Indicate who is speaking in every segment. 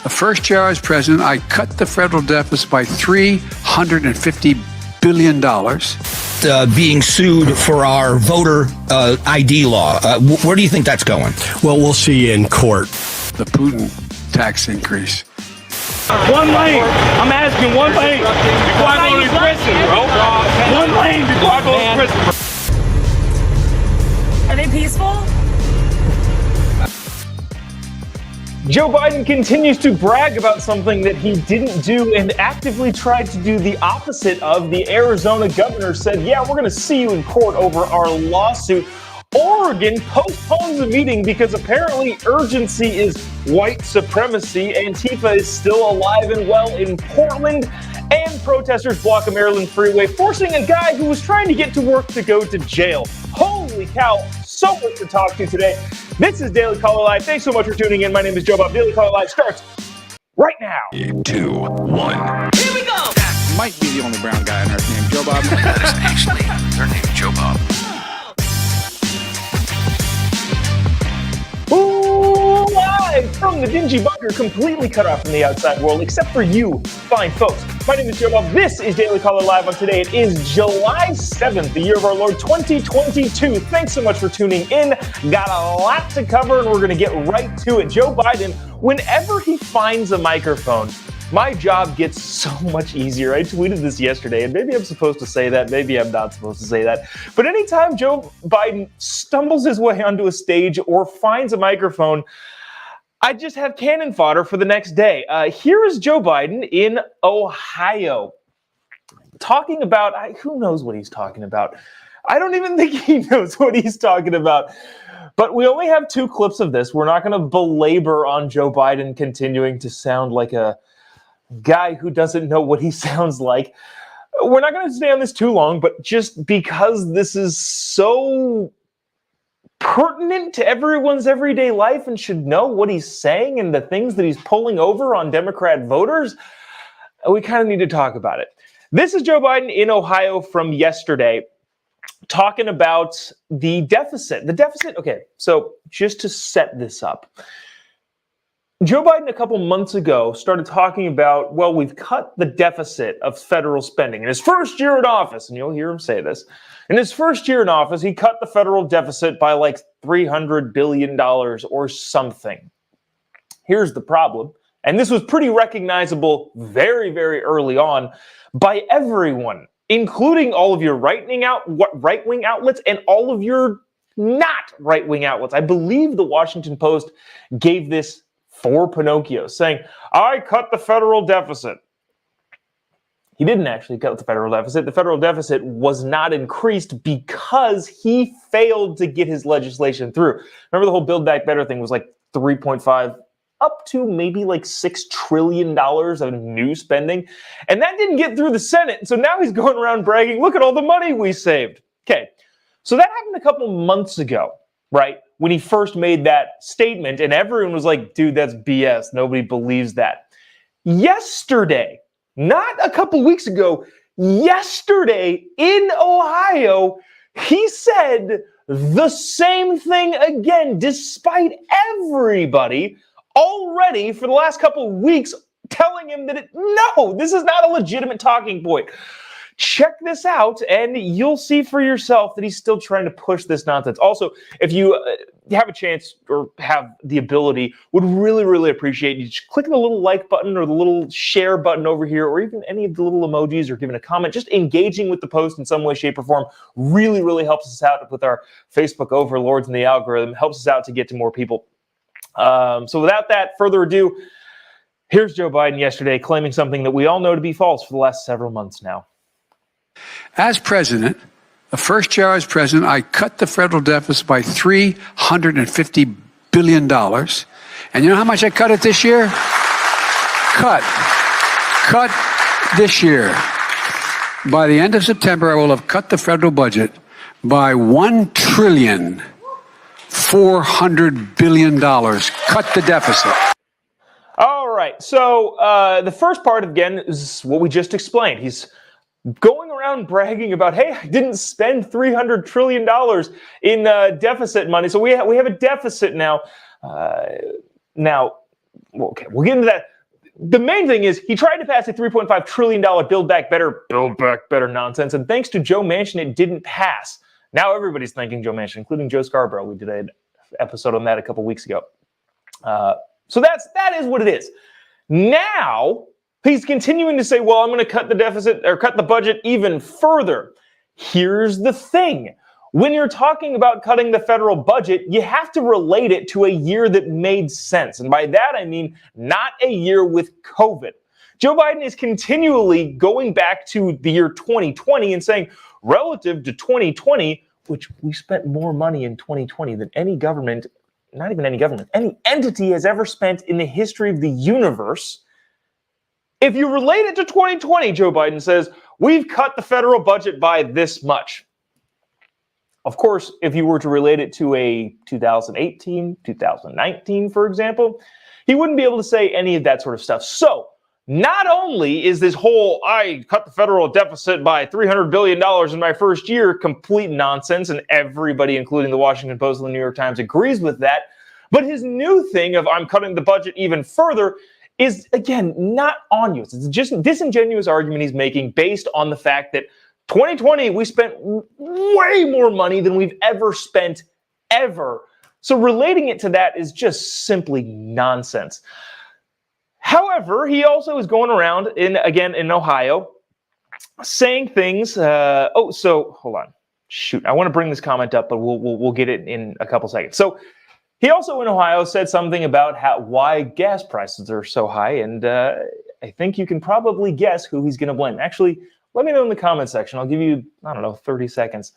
Speaker 1: The first year I was president, I cut the federal deficit by $350 billion.
Speaker 2: Being sued for our voter ID law. Where do you think that's going?
Speaker 3: Well, we'll see in court.
Speaker 1: The Putin tax increase.
Speaker 4: One lane. I'm asking one lane before I go to prison, bro. One lane before I go to prison.
Speaker 5: Are they peaceful?
Speaker 6: Joe Biden continues to brag about something that he didn't do and actively tried to do the opposite of. The Arizona governor said, yeah, we're going to see you in court over our lawsuit. Oregon postpones the meeting because apparently urgency is white supremacy. Antifa is still alive and well in Portland. And protesters block a Maryland freeway, forcing a guy who was trying to get to work to go to jail. Holy cow, so much to talk to today. This is Daily Caller Live. Thanks so much for tuning in. My name is Jobob. Daily Caller Live starts right now.
Speaker 2: 2, 1.
Speaker 5: Here we go.
Speaker 7: That might be the only brown guy on earth named Jobob.
Speaker 2: That is actually their name, Jobob.
Speaker 6: Ooh, live from the dingy bunker, completely cut off from the outside world, except for you, fine folks. My name is Jobob. This is Daily Caller Live on today. It is July 7th, the year of our Lord 2022. Thanks so much for tuning in. Got a lot to cover, and we're going to get right to it. Joe Biden, whenever he finds a microphone, my job gets so much easier. I tweeted this yesterday, and maybe I'm supposed to say that, maybe I'm not supposed to say that. But anytime Joe Biden stumbles his way onto a stage or finds a microphone, I just have cannon fodder for the next day. Here is Joe Biden in Ohio talking about, who knows what he's talking about? I don't even think he knows what he's talking about. But we only have 2 clips of this. We're not going to belabor on Joe Biden continuing to sound like a guy who doesn't know what he sounds like. We're not going to stay on this too long, but just because this is so pertinent to everyone's everyday life and should know what he's saying and the things that he's pulling over on Democrat voters, we kind of need to talk about it. This is Joe Biden in Ohio from yesterday talking about the deficit. The deficit, okay, so just to set this up, Joe Biden a couple months ago started talking about, well, we've cut the deficit of federal spending. In his first year in office, and you'll hear him say this, in his first year in office, he cut the federal deficit by like $300 billion or something. Here's the problem, and this was pretty recognizable very, very early on by everyone, including all of your right-wing outlets and all of your not right-wing outlets. I believe the Washington Post gave this for Pinocchio, saying, I cut the federal deficit. He didn't actually cut the federal deficit. The federal deficit was not increased because he failed to get his legislation through. Remember the whole Build Back Better thing was like 3.5 up to maybe like $6 trillion of new spending. And that didn't get through the Senate. So now he's going around bragging, look at all the money we saved. Okay, so that happened a couple months ago, right? When he first made that statement, and everyone was like, dude, that's BS. Nobody believes that. Yesterday, not a couple weeks ago, yesterday in Ohio, he said the same thing again, despite everybody already for the last couple of weeks telling him that no, this is not a legitimate talking point. Check this out, and you'll see for yourself that he's still trying to push this nonsense. Also, if you have a chance or have the ability, would really, really appreciate you just clicking the little like button or the little share button over here, or even any of the little emojis, or giving a comment. Just engaging with the post in some way, shape, or form really, really helps us out with our Facebook overlords and the algorithm. Helps us out to get to more people. So without that further ado, here's Joe Biden yesterday claiming something that we all know to be false for the last several months now.
Speaker 1: As president, the first year I was president, I cut the federal deficit by $350 billion. And you know how much I cut it this year? Cut this year. By the end of September, I will have cut the federal budget by $1,400 billion. Cut the deficit.
Speaker 6: All right. So the first part, again, is what we just explained. He's going around bragging about, hey, I didn't spend $300 trillion in deficit money. So we have a deficit now. Now, okay, we'll get into that. The main thing is he tried to pass a $3.5 trillion Build Back Better nonsense, and thanks to Joe Manchin, it didn't pass. Now everybody's thanking Joe Manchin, including Joe Scarborough. We did an episode on that a couple weeks ago. So that is what it is. Now he's continuing to say, well, I'm going to cut the deficit or cut the budget even further. Here's the thing. When you're talking about cutting the federal budget, you have to relate it to a year that made sense. And by that, I mean not a year with COVID. Joe Biden is continually going back to the year 2020 and saying, relative to 2020, which we spent more money in 2020 than any government, not even any government, any entity has ever spent in the history of the universe. If you relate it to 2020, Joe Biden says, we've cut the federal budget by this much. Of course, if you were to relate it to a 2018, 2019, for example, he wouldn't be able to say any of that sort of stuff. So not only is this whole, I cut the federal deficit by $300 billion in my first year, complete nonsense, and everybody, including the Washington Post and the New York Times, agrees with that, but his new thing of I'm cutting the budget even further is, again, not on you. It's just a disingenuous argument he's making based on the fact that 2020, we spent way more money than we've ever spent, ever. So relating it to that is just simply nonsense. However, he also is going around, in Ohio, saying things. So hold on. Shoot, I want to bring this comment up, but we'll get it in a couple seconds. So he also in Ohio said something about why gas prices are so high, and I think you can probably guess who he's going to blame. Actually, let me know in the comment section. I'll give you, 30 seconds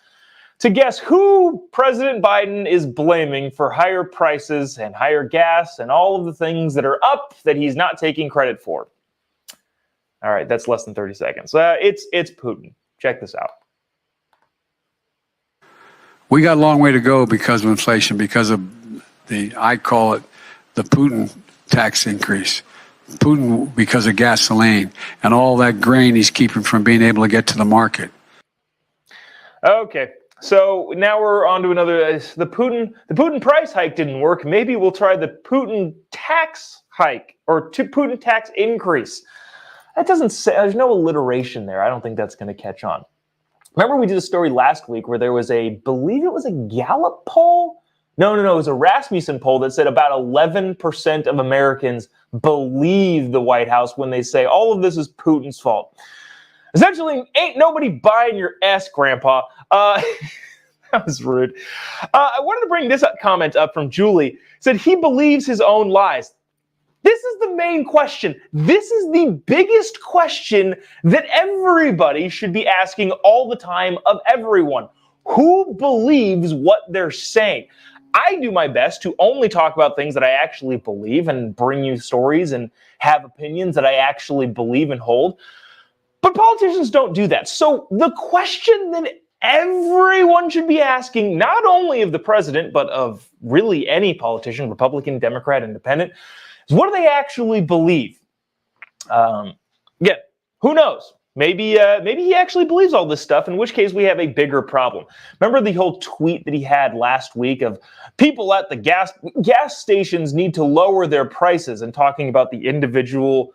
Speaker 6: to guess who President Biden is blaming for higher prices and higher gas and all of the things that are up that he's not taking credit for. All right, that's less than 30 seconds. It's Putin. Check this out.
Speaker 1: We got a long way to go because of inflation, because of I call it the Putin tax increase. Putin, because of gasoline and all that grain he's keeping from being able to get to the market.
Speaker 6: Okay, so now we're on to another. The Putin price hike didn't work. Maybe we'll try the Putin tax hike or Putin tax increase. That doesn't say. There's no alliteration there. I don't think that's going to catch on. Remember we did a story last week where there was believe it was a Gallup poll. No, it was a Rasmussen poll that said about 11% of Americans believe the White House when they say all of this is Putin's fault. Essentially, ain't nobody buying your ass, Grandpa. That was rude. I wanted to bring this comment up from Julie. Said he believes his own lies. This is the main question. This is the biggest question that everybody should be asking all the time of everyone. Who believes what they're saying? I do my best to only talk about things that I actually believe and bring you stories and have opinions that I actually believe and hold. But politicians don't do that. So the question that everyone should be asking, not only of the president, but of really any politician, Republican, Democrat, Independent, is what do they actually believe? Again, who knows? Maybe he actually believes all this stuff, in which case we have a bigger problem. Remember the whole tweet that he had last week of people at the gas stations need to lower their prices and talking about the individual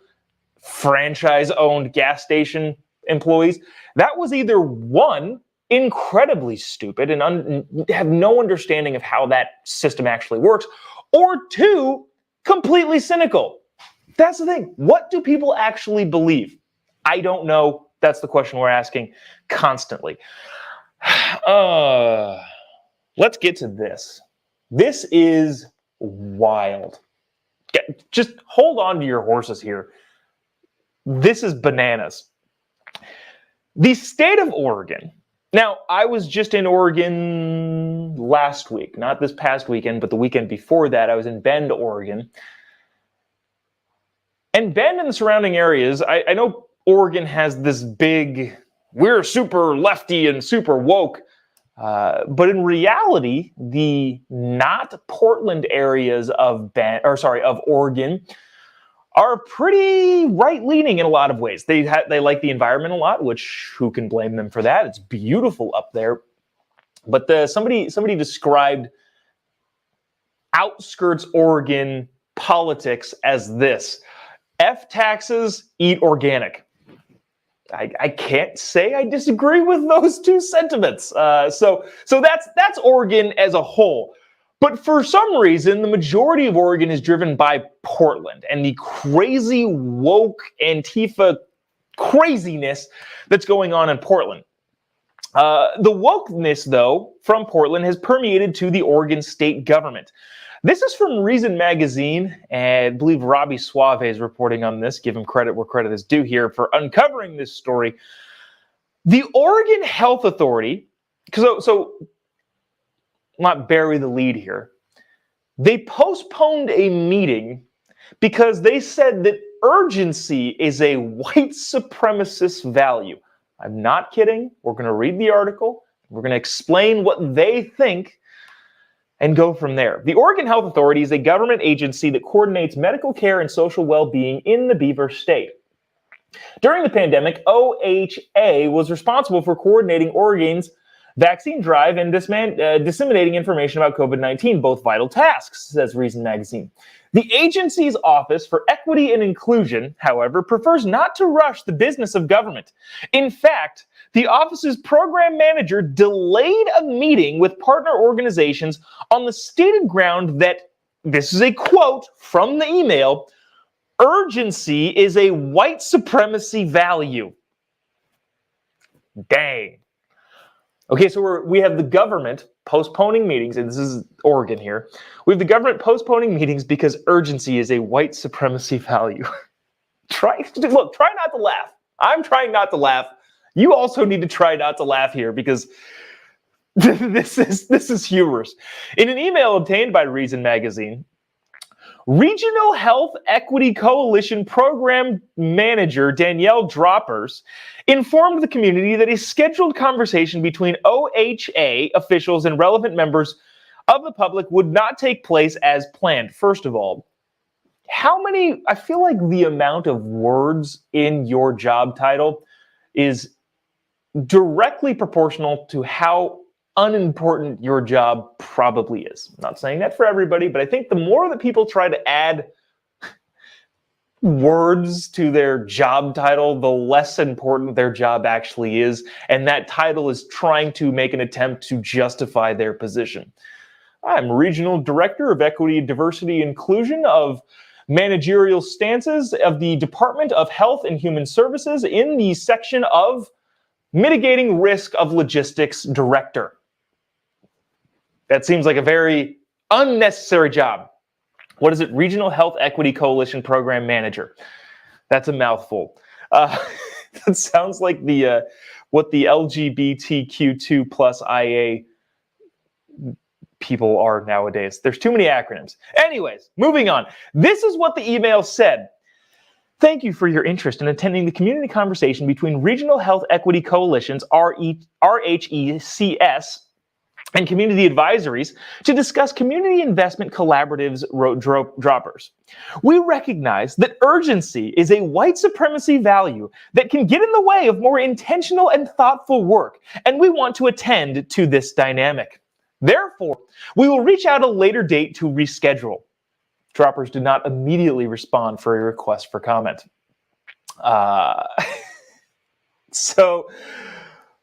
Speaker 6: franchise-owned gas station employees? That was either one, incredibly stupid and have no understanding of how that system actually works, or two, completely cynical. That's the thing. What do people actually believe? I don't know. That's the question we're asking constantly. Let's get to this. This is wild. Just hold on to your horses here. This is bananas. The state of Oregon. Now, I was just in Oregon last week, not this past weekend, but the weekend before that. I was in Bend, Oregon. And Bend and the surrounding areas, I know Oregon has this big, we're super lefty and super woke. But in reality, the not Portland areas of Oregon are pretty right-leaning in a lot of ways. They like the environment a lot, which who can blame them for that? It's beautiful up there. But somebody described outskirts Oregon politics as this: F taxes, eat organic. I can't say I disagree with those two sentiments. So that's Oregon as a whole. But for some reason, the majority of Oregon is driven by Portland and the crazy woke Antifa craziness that's going on in Portland. The wokeness, though, from Portland has permeated to the Oregon state government. This is from Reason Magazine, and I believe Robbie Suave is reporting on this. Give him credit where credit is due here for uncovering this story. The Oregon Health Authority, so not bury the lead here, they postponed a meeting because they said that urgency is a white supremacist value. I'm not kidding. We're going to read the article. We're going to explain what they think and go from there. The Oregon Health Authority is a government agency that coordinates medical care and social well-being in the Beaver State. During the pandemic, OHA was responsible for coordinating Oregon's vaccine drive and disseminating information about COVID-19, both vital tasks, says Reason Magazine. The agency's Office for Equity and Inclusion, however, prefers not to rush the business of government. In fact, the office's program manager delayed a meeting with partner organizations on the stated ground that, this is a quote from the email, urgency is a white supremacy value. Dang. Okay, so we have the government postponing meetings, and this is Oregon here. We have the government postponing meetings because urgency is a white supremacy value. Try not to laugh. I'm trying not to laugh. You also need to try not to laugh here because this is humorous. In an email obtained by Reason Magazine, Regional Health Equity Coalition Program Manager Danielle Droppers informed the community that a scheduled conversation between OHA officials and relevant members of the public would not take place as planned. First of all, I feel like the amount of words in your job title is directly proportional to how unimportant your job probably is. I'm not saying that for everybody, but I think the more that people try to add words to their job title, the less important their job actually is, and that title is trying to make an attempt to justify their position. I'm Regional Director of Equity, Diversity, Inclusion of Managerial Stances of the Department of Health and Human Services in the section of Mitigating Risk of Logistics Director. That seems like a very unnecessary job. What is it? Regional Health Equity Coalition Program Manager. That's a mouthful. That sounds like what the LGBTQ2 plus IA people are nowadays. There's too many acronyms. Anyways, moving on. This is what the email said. Thank you for your interest in attending the community conversation between Regional Health Equity Coalitions, RHECS, and community advisories to discuss community investment collaboratives, wrote Droppers. We recognize that urgency is a white supremacy value that can get in the way of more intentional and thoughtful work, and we want to attend to this dynamic. Therefore, we will reach out a later date to reschedule. Droppers did not immediately respond for a request for comment.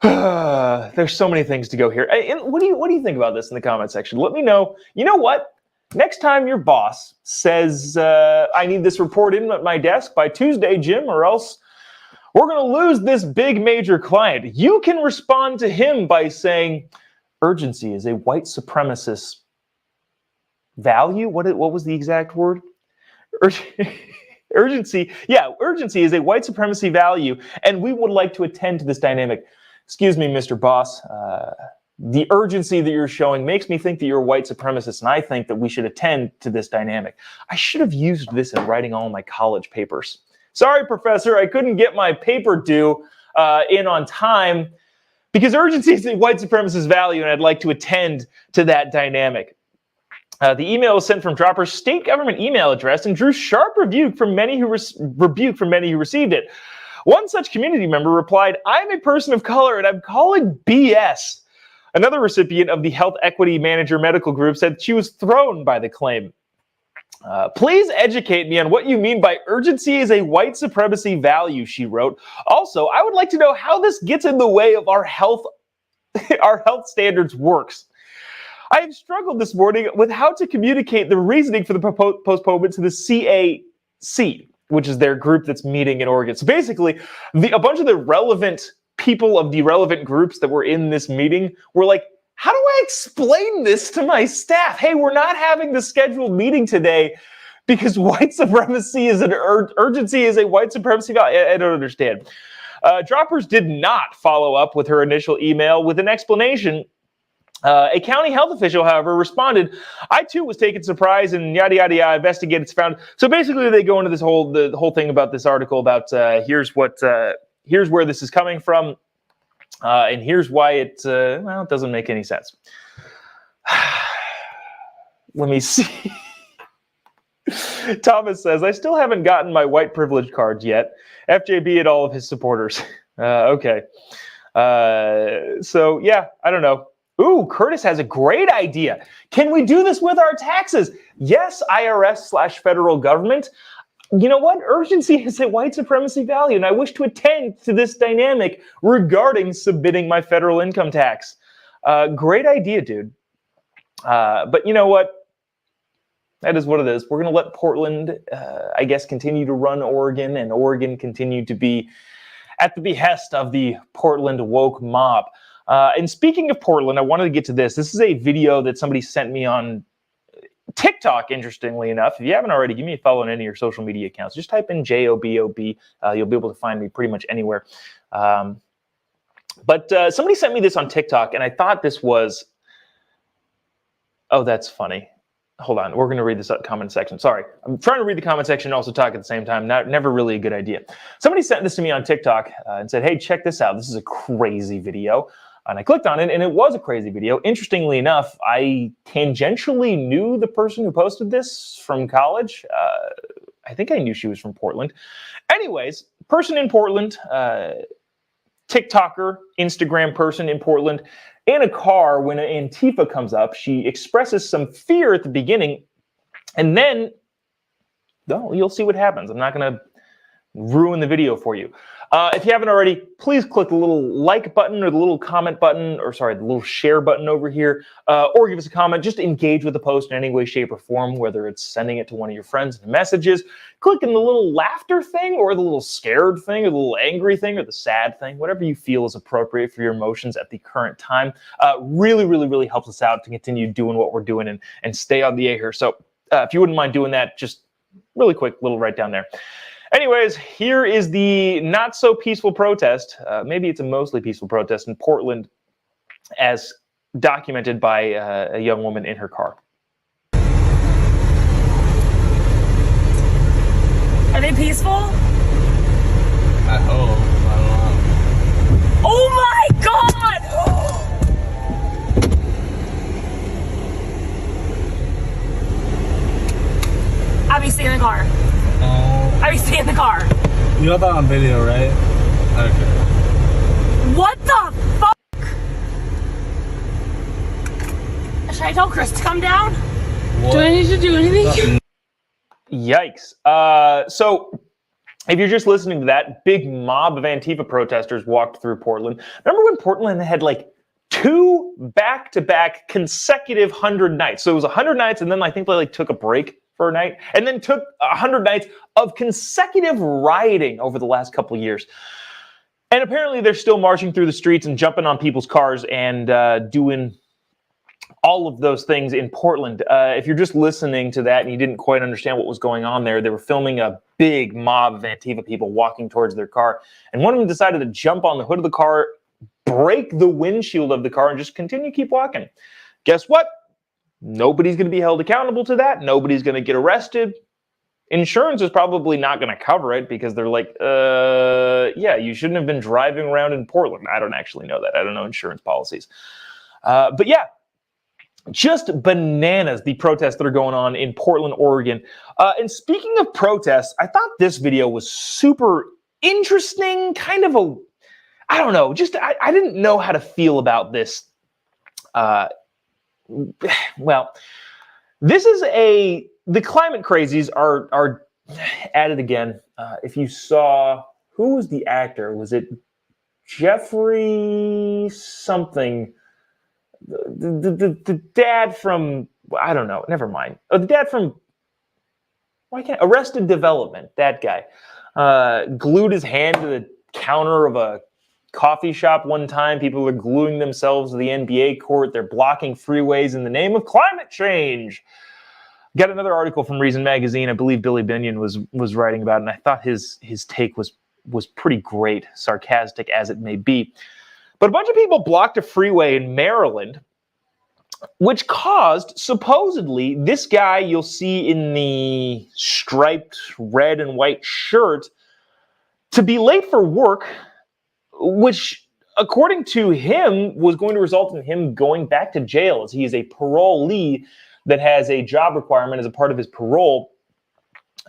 Speaker 6: There's so many things to go here. And what do you think about this in the comment section? Let me know. You know what? Next time your boss says, I need this report in at my desk by Tuesday, Jim, or else we're going to lose this big major client. You can respond to him by saying, urgency is a white supremacist value. What was the exact word? Urgency. Yeah, urgency is a white supremacy value, and we would like to attend to this dynamic. Excuse me, Mr. Boss. The urgency that you're showing makes me think that you're a white supremacist, and I think that we should attend to this dynamic. I should have used this in writing all my college papers. Sorry, Professor, I couldn't get my paper due in on time because urgency is a white supremacist value, and I'd like to attend to that dynamic. The email was sent from Dropper's state government email address and drew sharp rebuke from many who received it. One such community member replied, "I'm a person of color and I'm calling BS." Another recipient of the Health Equity Manager Medical Group said she was thrown by the claim. Please educate me on what you mean by urgency is a white supremacy value, she wrote. Also, I would like to know how this gets in the way of our health standards works. I have struggled this morning with how to communicate the reasoning for the postponement to the CAC, which is their group that's meeting in Oregon. So basically, a bunch of the relevant people of the relevant groups that were in this meeting were like, how do I explain this to my staff? Hey, we're not having the scheduled meeting today because white supremacy is an urgency is a white supremacy value. I don't understand. Droppers did not follow up with her initial email with an explanation. A county health official, however, responded, I too was taken surprise and yada, yada, yada, investigate, it's found. So basically they go into this the whole thing about this article about here's where this is coming from. And here's why it doesn't make any sense. Let me see. Thomas says, I still haven't gotten my white privilege cards yet. FJB and all of his supporters. Okay. So, yeah, I don't know. Ooh, Curtis has a great idea. Can we do this with our taxes? Yes, IRS/federal government. You know what? Urgency is a white supremacy value, and I wish to attend to this dynamic regarding submitting my federal income tax. Great idea, dude. But you know what? That is what it is. We're going to let Portland, I guess, continue to run Oregon, and Oregon continue to be at the behest of the Portland woke mob. And speaking of Portland, I wanted to get to this. This is a video that somebody sent me on TikTok, interestingly enough. If you haven't already, give me a follow on any of your social media accounts. Just type in JOBOB. You'll be able to find me pretty much anywhere. But somebody sent me this on TikTok, and I thought this was... Oh, that's funny. Hold on. We're going to read this comment section. Sorry. I'm trying to read the comment section and also talk at the same time. Never really a good idea. Somebody sent this to me on TikTok and said, hey, check this out. This is a crazy video. And I clicked on it, and it was a crazy video. Interestingly enough, I tangentially knew the person who posted this from college. I think I knew she was from Portland. Anyways, person in Portland, TikToker, Instagram person in Portland, in a car when Antifa comes up, she expresses some fear at the beginning, and then, well, you'll see what happens. I'm not going to ruin the video for you. If you haven't already, please click the little like button or the little comment button, or sorry, the little share button over here, or give us a comment. Just engage with the post in any way, shape, or form, whether it's sending it to one of your friends in messages, clicking the little laughter thing, or the little scared thing, or the little angry thing, or the sad thing, whatever you feel is appropriate for your emotions at the current time. Really, really, really helps us out to continue doing what we're doing and stay on the air here. So if you wouldn't mind doing that, just really quick, little right down there. Anyways, here is the not so peaceful protest. Maybe it's a mostly peaceful protest in Portland, as documented by a young woman in her car.
Speaker 5: Are they peaceful?
Speaker 8: I hope. I don't know.
Speaker 5: Oh my God! Abby, stay in the car. Abby, stay in the car.
Speaker 8: You got that on video, right? Okay.
Speaker 5: What the fuck? Should I tell Chris to come down?
Speaker 8: What?
Speaker 5: Do I need to do anything?
Speaker 6: Yikes. So if you're just listening to that, big mob of Antifa protesters walked through Portland. Remember when Portland had like 2 back-to-back consecutive 100 nights? So it was 100 nights, and then I think they like took a break for a night, and then took 100 nights of consecutive rioting over the last couple of years. And apparently they're still marching through the streets and jumping on people's cars and doing all of those things in Portland. If you're just listening to that and you didn't quite understand what was going on there, they were filming a big mob of Antifa people walking towards their car. And one of them decided to jump on the hood of the car, break the windshield of the car, and just keep walking. Guess what? Nobody's going to be held accountable to that. Nobody's going to get arrested. Insurance is probably not going to cover it because they're like, yeah, you shouldn't have been driving around in Portland. I don't actually know that. I don't know insurance policies. But yeah, just bananas, the protests that are going on in Portland, Oregon. And speaking of protests, I thought this video was super interesting, kind of a, I don't know, just I didn't know how to feel about this. Well, this is a the climate crazies are at it again. If you saw, who was the actor? Was it Jeffrey something? The dad from, I don't know, never mind. Oh, the dad from, Arrested Development, that guy. Glued his hand to the counter of a coffee shop one time. People were gluing themselves to the NBA court. They're blocking freeways in the name of climate change. Got another article from Reason Magazine. I believe Billy Binion was writing about it, and I thought his take was pretty great, sarcastic as it may be. But a bunch of people blocked a freeway in Maryland, which caused, supposedly, this guy you'll see in the striped red and white shirt to be late for work, which, according to him, was going to result in him going back to jail, as he is a parolee that has a job requirement as a part of his parole.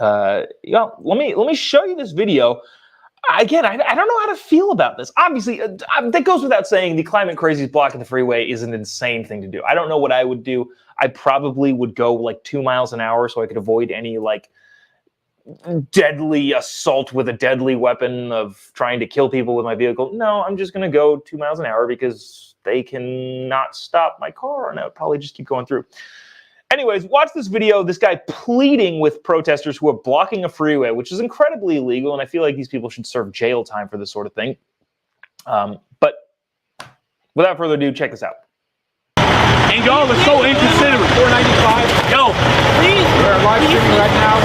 Speaker 6: Let me show you this video. Again, I don't know how to feel about this. Obviously, that goes without saying, the climate crazies blocking the freeway is an insane thing to do. I don't know what I would do. I probably would go like 2 miles an hour so I could avoid any like deadly assault with a deadly weapon of trying to kill people with my vehicle. No, I'm just going to go 2 miles an hour because they cannot stop my car, and I would probably just keep going through. Anyways, watch this video. This guy pleading with protesters who are blocking a freeway, which is incredibly illegal, and I feel like these people should serve jail time for this sort of thing. But without further ado, check this out.
Speaker 4: And y'all are so inconsiderate. 495. Yo, please. We're live streaming right now.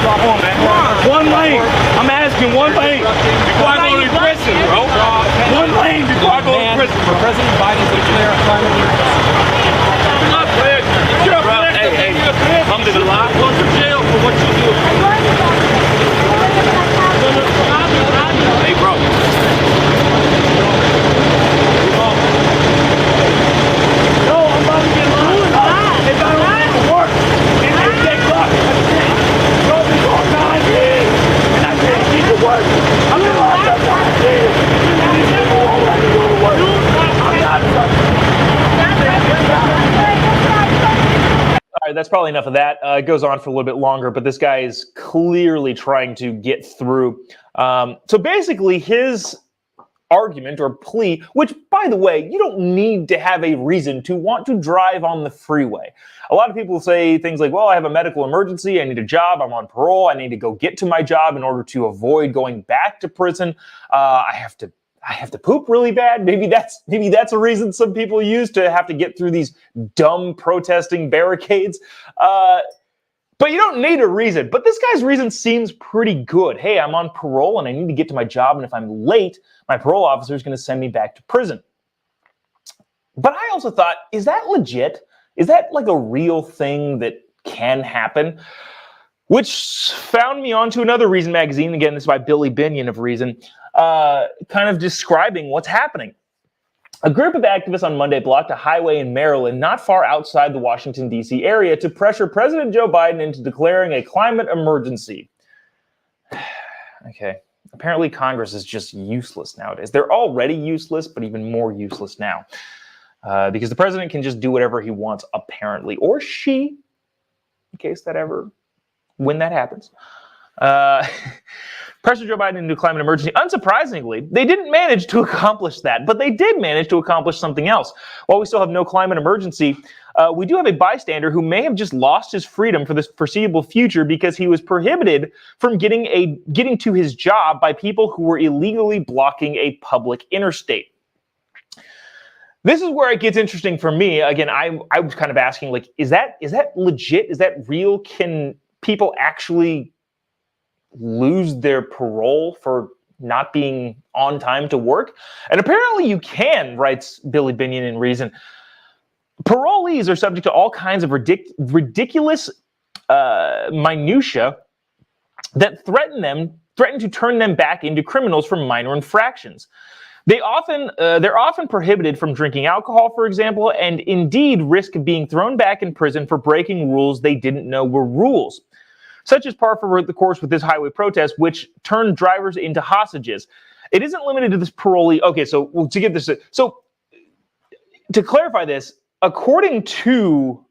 Speaker 4: Come on, man. One lane. I'm asking one lane before I go to prison, bro. One lane before I go to prison. For President Biden to declare a climate emergency. Hey, come to the line. Go to jail for what you do. Hey, bro. No, I'm about to get lost. If I don't have to work, and they take luck. Don't be for 9 years, and I can't keep to work. I've been locked up 9 years, and these people won't let me go to work. I'm not All right, that's probably enough of that. It goes on for a little bit longer, but this guy is clearly trying to get through. So basically, his argument or plea, which, by the way, you don't need to have a reason to want to drive on the freeway. A lot of people say things like, well, I have a medical emergency, I need a job, I'm on parole, I need to go get to my job in order to avoid going back to prison. I have to poop really bad. Maybe that's a reason some people use to have to get through these dumb protesting barricades. But you don't need a reason. But this guy's reason seems pretty good. Hey, I'm on parole and I need to get to my job, and if I'm late, my parole officer is going to send me back to prison. But I also thought, is that legit? Is that like a real thing that can happen? Which found me onto another Reason magazine. Again, this is by Billy Binion of Reason, kind of describing what's happening. A group of activists on Monday blocked a highway in Maryland not far outside the Washington, D.C. area to pressure President Joe Biden into declaring a climate emergency. Okay. Apparently, Congress is just useless nowadays. They're already useless, but even more useless now. Because the president can just do whatever he wants, apparently. Or she, in case that ever... when that happens. Pressure Joe Biden into a climate emergency. Unsurprisingly, they didn't manage to accomplish that, but they did manage to accomplish something else. While we still have no climate emergency, we do have a bystander who may have just lost his freedom for the foreseeable future because he was prohibited from getting to his job by people who were illegally blocking a public interstate. This is where it gets interesting for me. Again, I was kind of asking, like, is that legit? Is that real? Can people actually lose their parole for not being on time to work? And apparently you can, writes Billy Binion in Reason. Parolees are subject to all kinds of ridiculous minutia that threaten to turn them back into criminals for minor infractions. They're often prohibited from drinking alcohol, for example, and indeed risk being thrown back in prison for breaking rules they didn't know were rules. Such is par for the course with this highway protest, which turned drivers into hostages. It isn't limited to this parolee. Okay, so to clarify this, according to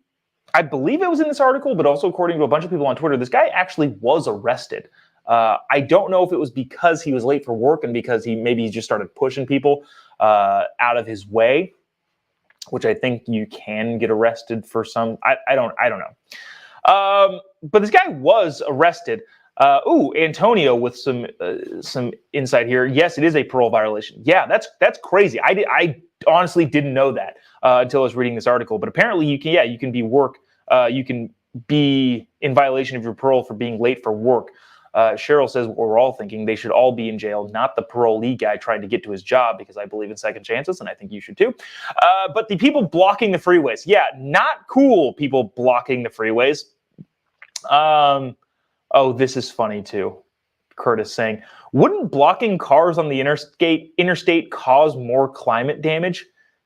Speaker 6: I believe it was in this article, but also according to a bunch of people on Twitter, this guy actually was arrested. I don't know if it was because he was late for work and because he just started pushing people out of his way, which I think you can get arrested for some. I don't know. But this guy was arrested. Antonio with some insight here. Yes, it is a parole violation. Yeah, that's crazy. I honestly didn't know that until I was reading this article. But apparently, you can be in violation of your parole for being late for work. Cheryl says what we're all thinking. They should all be in jail, not the parolee guy trying to get to his job, because I believe in second chances, and I think you should too. But the people blocking the freeways, yeah, not cool. People blocking the freeways. Oh, this is funny too. Curtis saying, wouldn't blocking cars on the interstate cause more climate damage?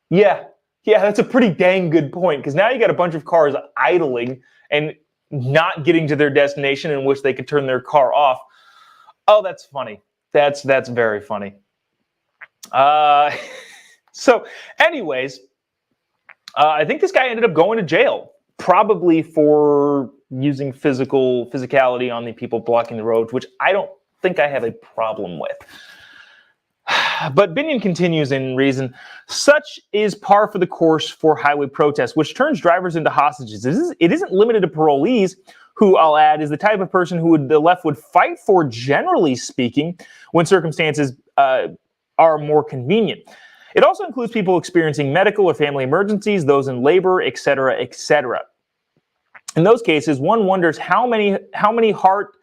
Speaker 6: Yeah, that's a pretty dang good point, because now you got a bunch of cars idling and not getting to their destination in which they could turn their car off. Oh, that's funny. That's very funny. So anyways, I think this guy ended up going to jail, probably for using physicality on the people blocking the roads, which I don't think I have a problem with. But Binion continues in reason, such is par for the course for highway protests, which turns drivers into hostages. It isn't limited to parolees, who I'll add is the type of person who the left would fight for, generally speaking, when circumstances are more convenient. It also includes people experiencing medical or family emergencies, those in labor, etc., etc. In those cases, one wonders how many hearts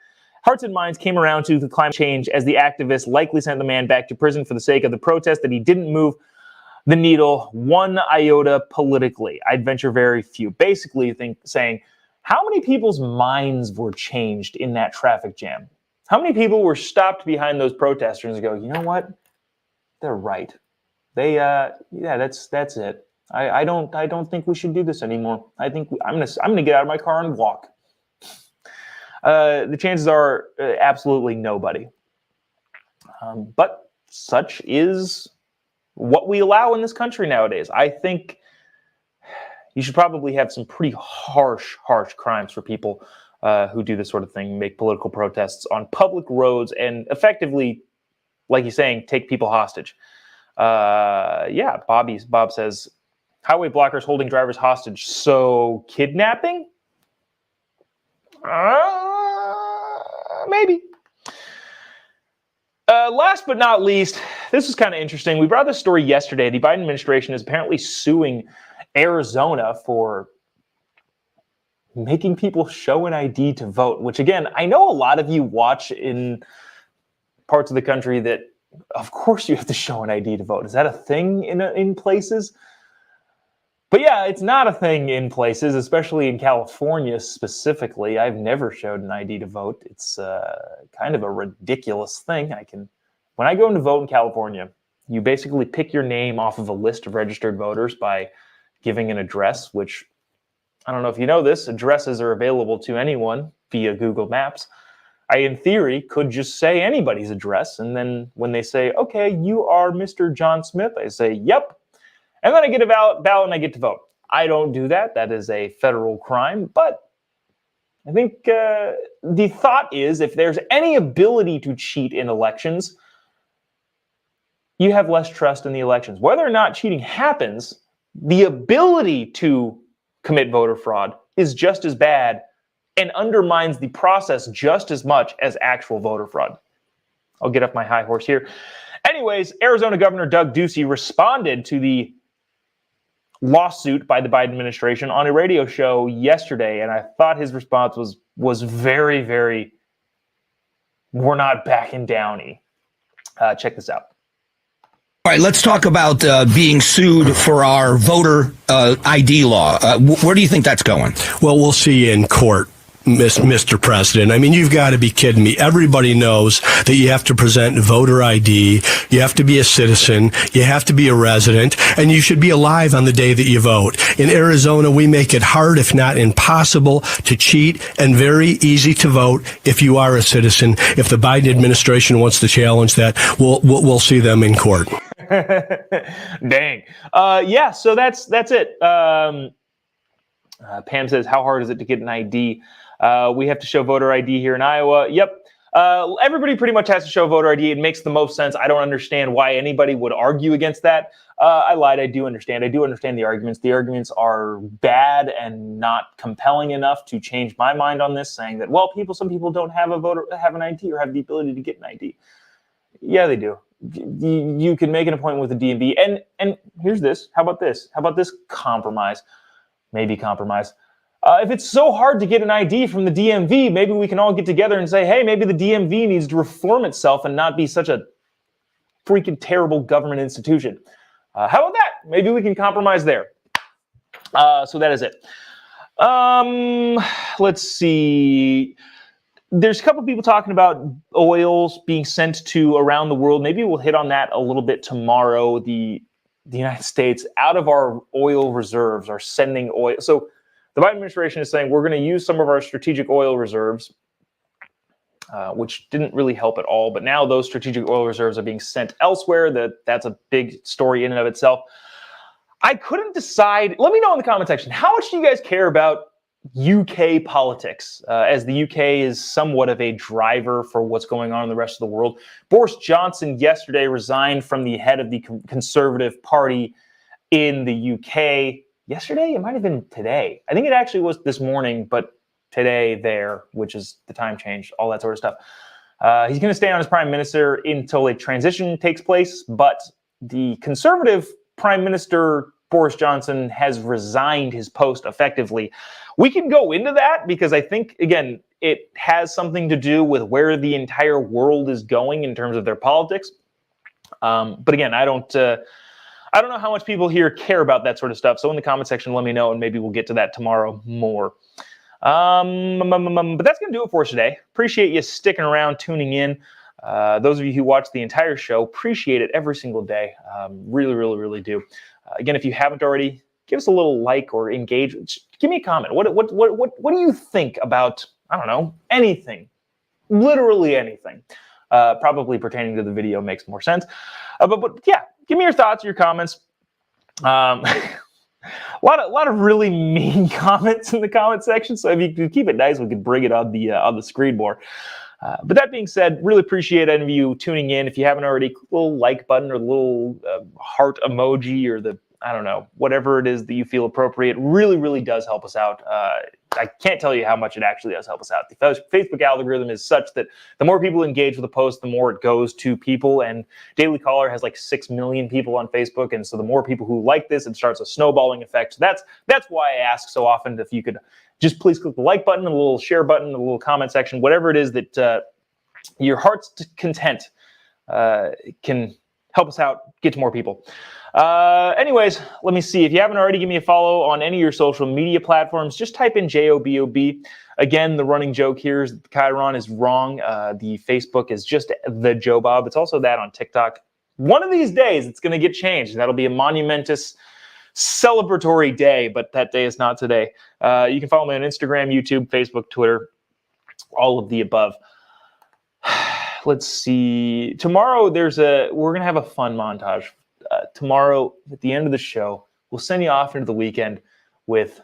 Speaker 6: and minds came around to the climate change, as the activists likely sent the man back to prison for the sake of the protest that he didn't move the needle one iota politically. I'd venture very few. Basically saying, how many people's minds were changed in that traffic jam? How many people were stopped behind those protesters and go, you know what? They're right. That's it. I don't think we should do this anymore. I think I'm gonna get out of my car and walk. The chances are absolutely nobody. But such is what we allow in this country nowadays. I think you should probably have some pretty harsh crimes for people who do this sort of thing, make political protests on public roads, and effectively, like he's saying, take people hostage. Bob says, highway blockers holding drivers hostage. So kidnapping? Maybe. Last but not least, this is kind of interesting. We brought this story yesterday. The Biden administration is apparently suing Arizona for making people show an ID to vote, which, again, I know a lot of you watch in parts of the country that, of course, you have to show an ID to vote. Is that a thing in places? But yeah, it's not a thing in places, especially in California specifically. I've never showed an ID to vote. It's kind of a ridiculous thing. When I go in to vote in California, you basically pick your name off of a list of registered voters by giving an address, which, I don't know if you know this, addresses are available to anyone via Google Maps. I, in theory, could just say anybody's address, and then when they say, okay, you are Mr. John Smith, I say, yep. And then I get a ballot and I get to vote. I don't do that. That is a federal crime. But I think the thought is, if there's any ability to cheat in elections, you have less trust in the elections. Whether or not cheating happens, the ability to commit voter fraud is just as bad and undermines the process just as much as actual voter fraud. I'll get off my high horse here. Anyways, Arizona Governor Doug Ducey responded to the lawsuit by the Biden administration on a radio show yesterday, and I thought his response was very, very, we're not backing downy. Check this out.
Speaker 2: All right, let's talk about being sued for our voter ID law. Where do you think that's going?
Speaker 3: Well, we'll see in court, Mr. President. I mean, you've got to be kidding me. Everybody knows that you have to present voter ID, you have to be a citizen, you have to be a resident, and you should be alive on the day that you vote. In Arizona, we make it hard, if not impossible, to cheat, and very easy to vote if you are a citizen. If the Biden administration wants to challenge that, we'll see them in court.
Speaker 6: Dang. So that's it.
Speaker 4: Pam says, how hard is it to get an ID? We have to show voter ID here in Iowa. Yep. Everybody pretty much has to show voter ID. It makes the most sense. I don't understand why anybody would argue against that. I lied. I do understand. I do understand the arguments. The arguments are bad and not compelling enough to change my mind on this, saying that, well, some people don't have an ID or have the ability to get an ID. Yeah, they do. You can make an appointment with the DMV. And here's this. How about this? How about this compromise? Maybe compromise. If it's so hard to get an ID from the DMV, maybe we can all get together and say, hey, maybe the DMV needs to reform itself and not be such a freaking terrible government institution. How about that? Maybe we can compromise there. So that is it. Let's see. There's a couple people talking about oils being sent to around the world. Maybe we'll hit on that a little bit tomorrow. The United States, out of our oil reserves, are sending oil. So the Biden administration is saying we're going to use some of our strategic oil reserves, which didn't really help at all. But now those strategic oil reserves are being sent elsewhere. That's a big story in and of itself. I couldn't decide. Let me know in the comment section, how much do you guys care about UK politics, as the UK is somewhat of a driver for what's going on in the rest of the world? Boris Johnson yesterday resigned from the head of the Conservative Party in the UK. Yesterday? It might have been today. I think it actually was this morning, but today there, which is the time change, all that sort of stuff. He's going to stay on as prime minister until a transition takes place, but the Conservative Prime Minister Boris Johnson has resigned his post effectively. We can go into that because I think, again, it has something to do with where the entire world is going in terms of their politics. But again, I don't know how much people here care about that sort of stuff. So in the comment section, let me know, and maybe we'll get to that tomorrow more. But that's going to do it for us today. Appreciate you sticking around, tuning in. Those of you who watch the entire show, appreciate it every single day. Really, really, really do. Again, if you haven't already, give us a little like or engage. Give me a comment. What do you think about, I don't know, anything, literally anything, probably pertaining to the video makes more sense. But yeah, give me your thoughts, your comments. A lot of really mean comments in the comment section. So if you could keep it nice, we could bring it on the screen more. But that being said, really appreciate any of you tuning in. If you haven't already, click the little like button or the little heart emoji or the, I don't know, whatever it is that you feel appropriate, really, really does help us out. I can't tell you how much it actually does help us out. The Facebook algorithm is such that the more people engage with a post, the more it goes to people. And Daily Caller has like 6 million people on Facebook. And so the more people who like this, it starts a snowballing effect. So that's why I ask so often if you could just please click the like button, a little share button, a little comment section, whatever it is that your heart's content can help us out, get to more people. Anyways, let me see. If you haven't already, give me a follow on any of your social media platforms. Just type in JOBOB. Again, the running joke here is that the Chiron is wrong. The Facebook is just the Jobob. It's also that on TikTok. One of these days, it's going to get changed. That'll be a monumentous celebratory day, but that day is not today. You can follow me on Instagram, YouTube, Facebook, Twitter, all of the above. Let's see. Tomorrow we're going to have a fun montage. Tomorrow at the end of the show, we'll send you off into the weekend with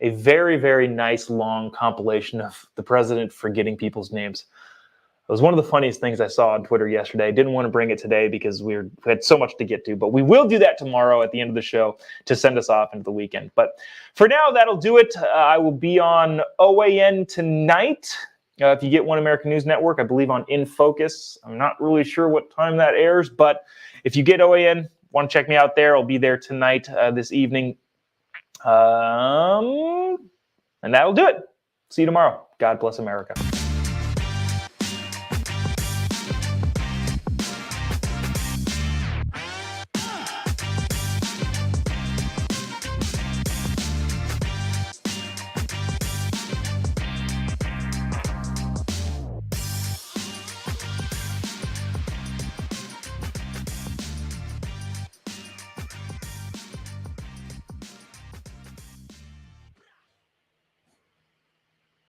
Speaker 4: a very, very nice long compilation of the president forgetting people's names. It was one of the funniest things I saw on Twitter yesterday. I didn't want to bring it today because we had so much to get to, but we will do that tomorrow at the end of the show to send us off into the weekend. But for now, that'll do it. I will be on OAN tonight. If you get One American News Network, I believe on In Focus. I'm not really sure what time that airs, but if you get OAN, want to check me out there, I'll be there tonight, this evening. And that'll do it. See you tomorrow. God bless America.